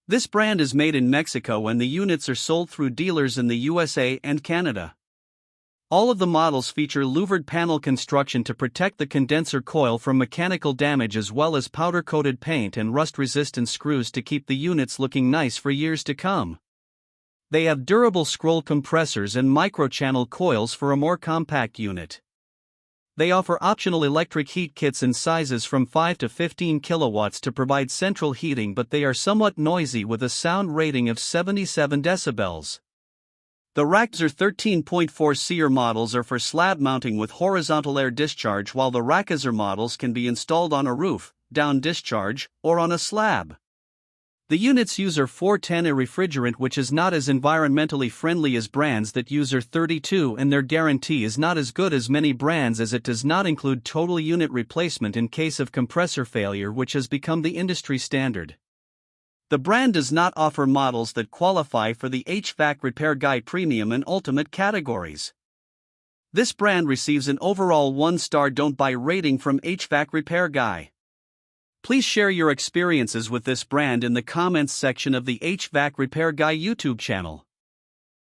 This brand is made in Mexico and the units are sold through dealers in the USA and Canada. All of the models feature louvered panel construction to protect the condenser coil from mechanical damage, as well as powder-coated paint and rust-resistant screws to keep the units looking nice for years to come. They have durable scroll compressors and microchannel coils for a more compact unit. They offer optional electric heat kits in sizes from 5 to 15 kilowatts to provide central heating, but they are somewhat noisy with a sound rating of 77 decibels. The RACBZR 13.4CR models are for slab mounting with horizontal air discharge, while the RACAZR models can be installed on a roof, down discharge, or on a slab. The units use R-410, a refrigerant which is not as environmentally friendly as brands that use R-32, and their guarantee is not as good as many brands, as it does not include total unit replacement in case of compressor failure, which has become the industry standard. The brand does not offer models that qualify for the HvacRepairGuy Premium and Ultimate categories. This brand receives an overall 1-star don't buy rating from HvacRepairGuy. Please share your experiences with this brand in the comments section of the HvacRepairGuy YouTube channel.